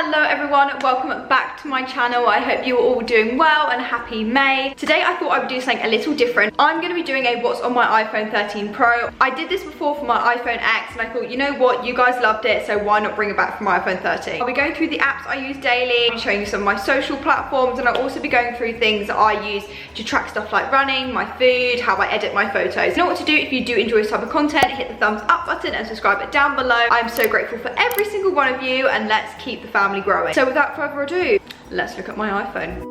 Hello everyone, welcome back to my channel. I hope you're all doing well and happy May. Today I thought I would do something a little different. I'm going to be doing a what's on my iPhone 13 Pro. I did this before for my iPhone X and I thought, you know what, you guys loved it, so why not bring it back for my iPhone 13. I'll be going through the apps I use daily, I'll be showing you some of my social platforms, and I'll also be going through things that I use to track stuff like running, my food, how I edit my photos. You know what to do if you do enjoy this type of content, hit the thumbs up button and subscribe it down below. I'm so grateful for every single one of you, and let's keep the family growing. So without further ado, let's look at my iPhone.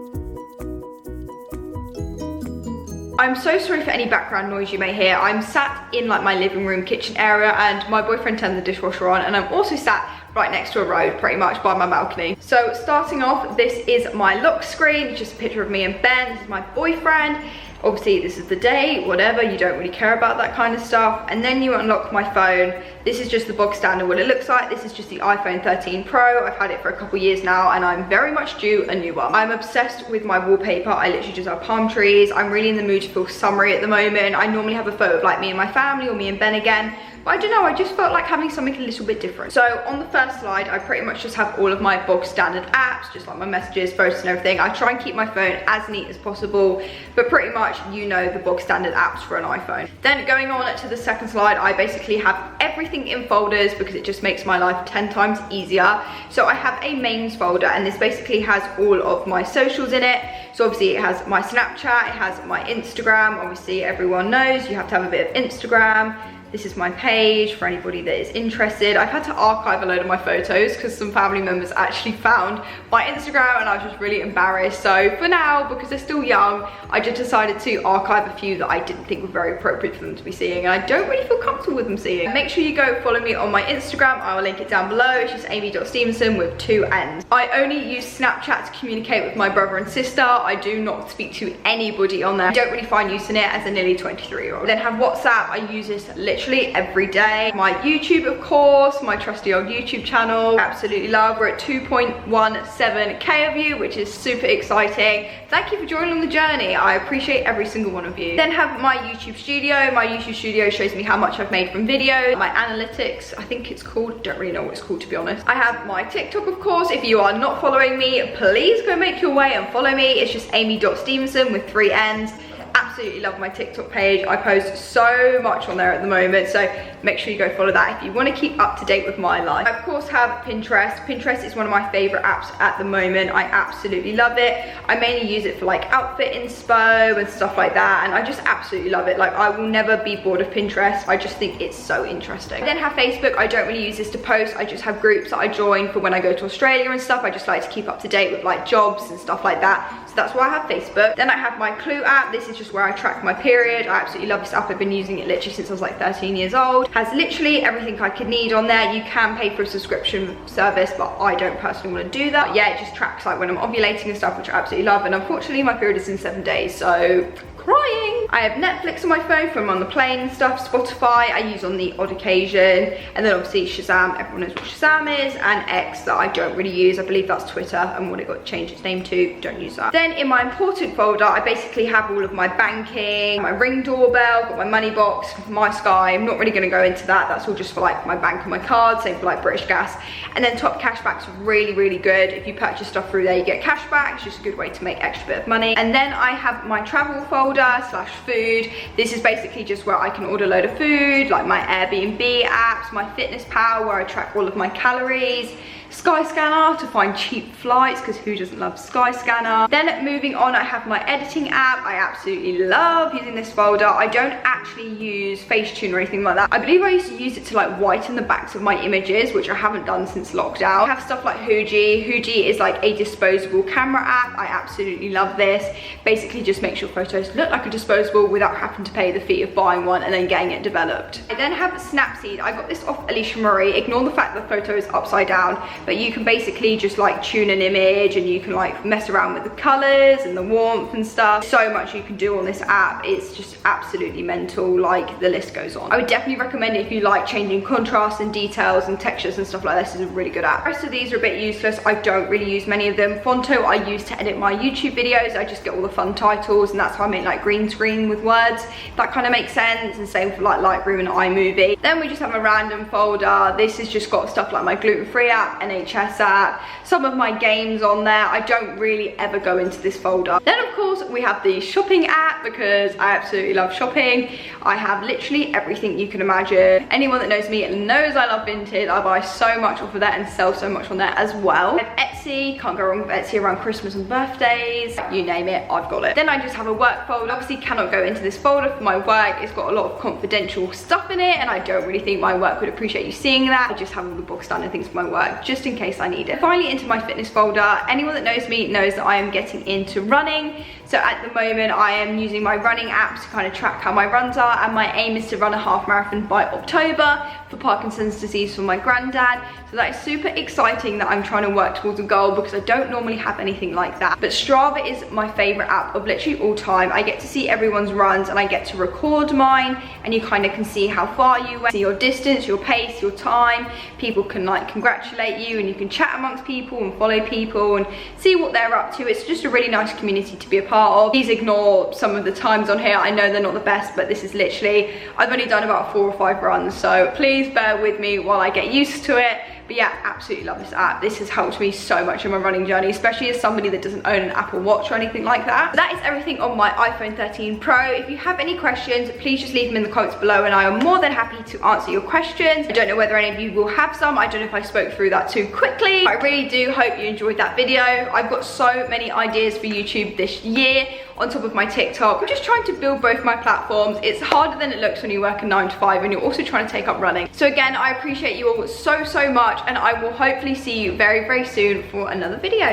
I'm so sorry for any background noise you may hear. I'm sat in like my living room kitchen area and my boyfriend turned the dishwasher on, and I'm also sat right next to a road pretty much by my balcony. So starting off, this is my lock screen. It's just a picture of me and Ben. This is my boyfriend. Obviously this is the day, whatever, you don't really care about that kind of stuff. And then you unlock my phone. This is just the bog standard what it looks like. This is just the iPhone 13 Pro. I've had it for a couple years now and I'm very much due a new one. I'm obsessed with my wallpaper. I literally just have palm trees. I'm really in the mood to feel summery at the moment. I normally have a photo of like me and my family or me and Ben again. But I don't know, I just felt like having something a little bit different. So on the first slide, I pretty much just have all of my bog standard apps, just like my messages, photos and everything. I try and keep my phone as neat as possible, but pretty much you know the bog standard apps for an iPhone. Then going on to the second slide, I basically have everything in folders because it just makes my life 10 times easier. So I have a mains folder and this basically has all of my socials in it. So obviously it has my Snapchat, it has my Instagram. Obviously everyone knows you have to have a bit of Instagram. This is my page for anybody that is interested. I've had to archive a load of my photos because some family members actually found my Instagram and I was just really embarrassed. So for now, because they're still young, I just decided to archive a few that I didn't think were very appropriate for them to be seeing, and I don't really feel comfortable with them seeing. Make sure you go follow me on my Instagram. I will link it down below. It's just amy.stevenson with 2 N's. I only use Snapchat to communicate with my brother and sister. I do not speak to anybody on there. I don't really find use in it as a nearly 23-year-old. Then have WhatsApp. I use this literally every day. My YouTube, of course, my trusty old YouTube channel. Absolutely love. We're at 2.17k of you, which is super exciting. Thank you for joining on the journey. I appreciate every single one of you. Then have my YouTube studio. My YouTube studio shows me how much I've made from video. My analytics, I think it's called, don't really know what it's called to be honest. I have my TikTok, of course. If you are not following me, please go make your way and follow me. It's just amy.stevenson with 3 N's. Absolutely love my TikTok page. I post so much on there at the moment, so make sure you go follow that if you want to keep up to date with my life. I of course have Pinterest. Pinterest is one of my favorite apps at the moment. I absolutely love it. I mainly use it for like outfit inspo and stuff like that, and I just absolutely love it. Like I will never be bored of Pinterest. I just think it's so interesting. I then have Facebook. I don't really use this to post. I just have groups that I join for when I go to Australia and stuff. I just like to keep up to date with like jobs and stuff like that. So that's why I have Facebook. Then I have my Clue app. This is just where I track my period. I absolutely love this app. I've been using it literally since I was like 13 years old. Has literally everything I could need on there. You can pay for a subscription service, but I don't personally want to do that. Yeah, it just tracks like when I'm ovulating and stuff, which I absolutely love. And unfortunately my period is in 7 days, so crying. I have Netflix on my phone from on the plane and stuff. Spotify I use on the odd occasion, and then obviously Shazam, everyone knows what Shazam is, and X that I don't really use. I believe that's Twitter and what it got changed its name to. Don't use that. Then in my important folder I basically have all of my banking, my Ring doorbell, got my money box, my Sky. I'm not really going to go into that. That's all just for like my bank and my card, same for like British Gas. And then Top Cashback's really good. If you purchase stuff through there you get cash back. It's just a good way to make extra bit of money. And then I have my travel folder slash food. This is basically just where I can order a load of food, like my Airbnb apps, my Fitness Pal where I track all of my calories, Skyscanner to find cheap flights, because who doesn't love Skyscanner. Then moving on, I have my editing app. I absolutely love using this folder. I don't actually use Facetune or anything like that. I believe I used to use it to like whiten the backs of my images, which I haven't done since lockdown. I have stuff like Huji. Huji is like a disposable camera app. I absolutely love this. Basically just makes your photos look like a disposable without having to pay the fee of buying one and then getting it developed. I then have Snapseed. I got this off Alicia Marie. Ignore the fact that the photo is upside down, but you can basically just like tune an image and you can like mess around with the colors and the warmth and stuff. So much you can do on this app. It's just absolutely mental, like the list goes on. I would definitely recommend it if you like changing contrast and details and textures and stuff like this. Is a really good app. The rest of these are a bit useless. I don't really use many of them. Fonto I use to edit my YouTube videos. I just get all the fun titles and that's how I make like green screen with words. That kind of makes sense, and same for like Lightroom and iMovie. Then we just have a random folder. This has just got stuff like my gluten-free app and NHS app, some of my games on there. I don't really ever go into this folder. Then of course we have the shopping app because I absolutely love shopping. I have literally everything you can imagine. Anyone that knows me knows I love Vinted. I buy so much off of that and sell so much on there as well. I have Etsy, can't go wrong with Etsy around Christmas and birthdays. You name it, I've got it. Then I just have a work folder. Obviously cannot go into this folder for my work. It's got a lot of confidential stuff in it and I don't really think my work would appreciate you seeing that. I just have all the book standard things for my work just in case I need it. Finally, into my fitness folder. Anyone that knows me knows that I am getting into running. So at the moment I am using my running apps to kind of track how my runs are, and my aim is to run a half marathon by October for Parkinson's disease for my granddad. So that is super exciting that I'm trying to work towards a goal because I don't normally have anything like that. But Strava is my favorite app of literally all time. I get to see everyone's runs and I get to record mine, and you kind of can see how far you went, see your distance, your pace, your time. People can like congratulate you and you can chat amongst people and follow people and see what they're up to. It's just a really nice community to be a part of. Please ignore some of the times on here. I know they're not the best, but this is literally, I've only done about 4 or 5 runs, so please bear with me while I get used to it. But yeah, absolutely love this app. This has helped me so much in my running journey, especially as somebody that doesn't own an Apple Watch or anything like that. So that is everything on my iPhone 13 Pro. If you have any questions, please just leave them in the comments below and I am more than happy to answer your questions. I don't know whether any of you will have some. I don't know if I spoke through that too quickly. I really do hope you enjoyed that video. I've got so many ideas for YouTube this year on top of my TikTok. I'm just trying to build both my platforms. It's harder than it looks when you work a 9 to 5 and you're also trying to take up running. So again, I appreciate you all so much and I will hopefully see you very, very soon for another video.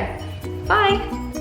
Bye.